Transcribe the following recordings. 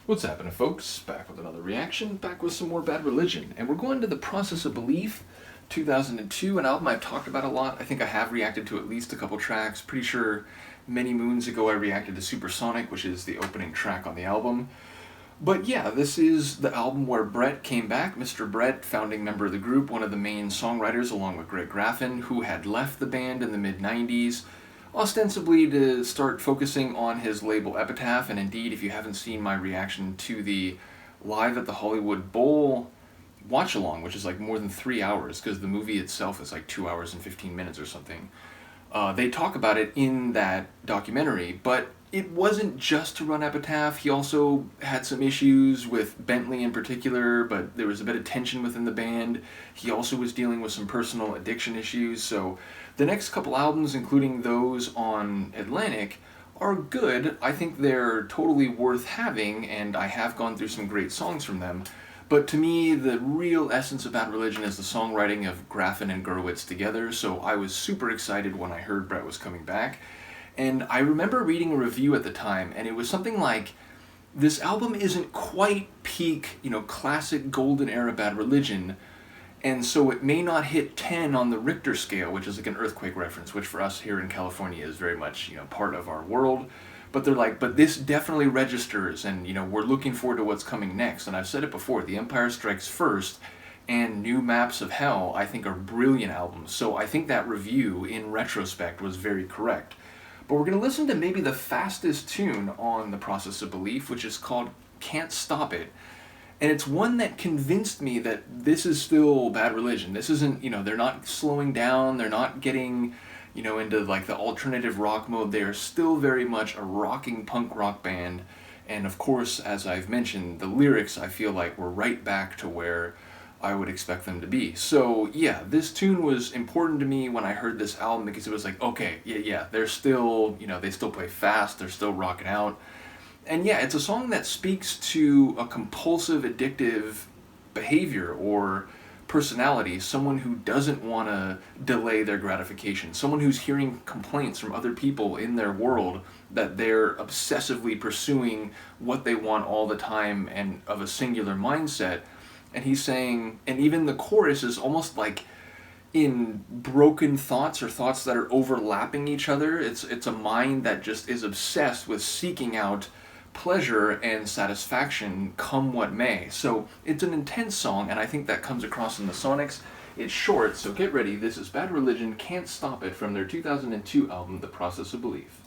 What's happening, folks? Back with another reaction, back with some more Bad Religion. And we're going to The Process of Belief, 2002, an album I've talked about a lot. I think I have reacted to at least a couple tracks. Pretty sure many moons ago I reacted to Supersonic, which is the opening track on the album. But yeah, this is the album where Brett came back. Mr. Brett, founding member of the group, one of the main songwriters along with Greg Graffin, who had left the band in the mid-90s, ostensibly to start focusing on his label Epitaph. And indeed, if you haven't seen my reaction to the Live at the Hollywood Bowl watch-along, which is like more than 3 hours, because the movie itself is like 2 hours and 15 minutes or something, they talk about it in that documentary. But it wasn't just to run Epitaph. He also had some issues with Bentley in particular, but there was a bit of tension within the band. He also was dealing with some personal addiction issues. So the next couple albums, including those on Atlantic, are good. I think they're totally worth having, and I have gone through some great songs from them. But to me, the real essence of Bad Religion is the songwriting of Graffin and Gurewitz together, so I was super excited when I heard Brett was coming back. And I remember reading a review at the time, and it was something like, this album isn't quite peak, classic golden era Bad Religion, and so it may not hit 10 on the Richter scale, which is like an earthquake reference, which for us here in California is very much, part of our world. But they're like, but this definitely registers, and, we're looking forward to what's coming next. And I've said it before, The Empire Strikes First and New Maps of Hell, I think, are brilliant albums. So I think that review, in retrospect, was very correct. But we're going to listen to maybe the fastest tune on The Process of Belief, which is called Can't Stop It. And it's one that convinced me that this is still Bad Religion. This isn't, they're not slowing down, they're not getting, into like the alternative rock mode. They are still very much a rocking punk rock band. And of course, as I've mentioned, the lyrics I feel like were right back to where I would expect them to be. So yeah, this tune was important to me when I heard this album, because it was like, okay, yeah, they're still, they still play fast, they're still rocking out. And yeah, it's a song that speaks to a compulsive, addictive behavior or personality, someone who doesn't want to delay their gratification, someone who's hearing complaints from other people in their world that they're obsessively pursuing what they want all the time and of a singular mindset. And he's saying, and even the chorus is almost like in broken thoughts or thoughts that are overlapping each other. It's a mind that just is obsessed with seeking out pleasure and satisfaction come what may. So it's an intense song, and I think that comes across in the sonics. It's short, so get ready. This is Bad Religion, Can't Stop It, from their 2002 album, The Process of Belief.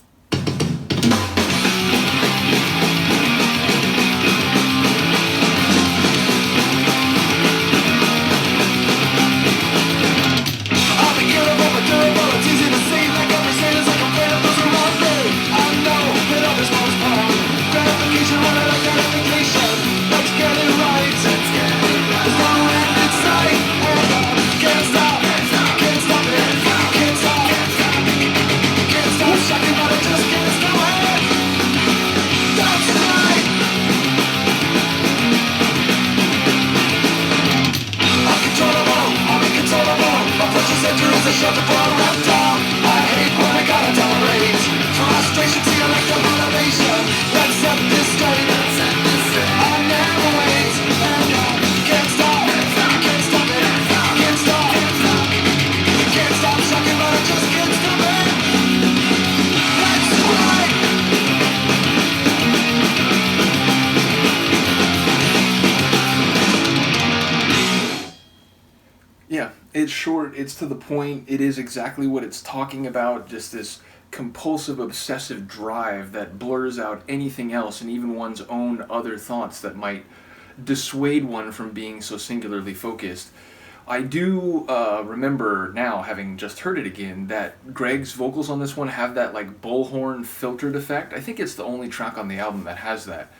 Yeah, it's short, it's to the point, it is exactly what it's talking about, just this compulsive, obsessive drive that blurs out anything else and even one's own other thoughts that might dissuade one from being so singularly focused. I do remember now, having just heard it again, that Greg's vocals on this one have that like bullhorn filtered effect. I think it's the only track on the album that has that.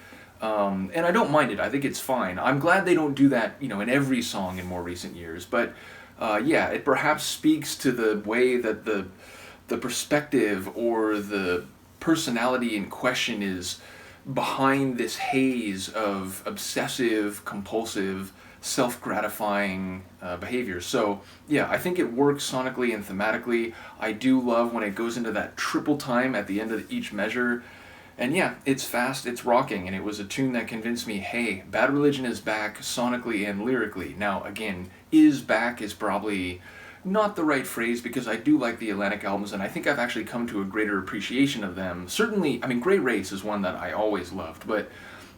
And I don't mind it. I think it's fine. I'm glad they don't do that, in every song in more recent years. But yeah, it perhaps speaks to the way that the perspective or the personality in question is behind this haze of obsessive, compulsive, self-gratifying behavior. So yeah, I think it works sonically and thematically. I do love when it goes into that triple time at the end of each measure. And yeah, it's fast, it's rocking, and it was a tune that convinced me, hey, Bad Religion is back sonically and lyrically. Now, again, is back is probably not the right phrase because I do like the Atlantic albums, and I think I've actually come to a greater appreciation of them. Certainly, I mean, Great Race is one that I always loved, but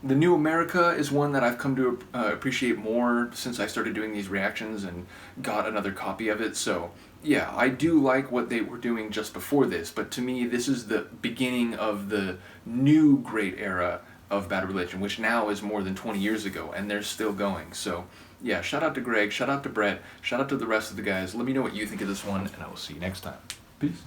The New America is one that I've come to appreciate more since I started doing these reactions and got another copy of it. So, yeah, I do like what they were doing just before this, but to me, this is the beginning of the new great era of Bad Religion, which now is more than 20 years ago, and they're still going. So, yeah, shout out to Greg, shout out to Brett, shout out to the rest of the guys. Let me know what you think of this one, and I will see you next time. Peace.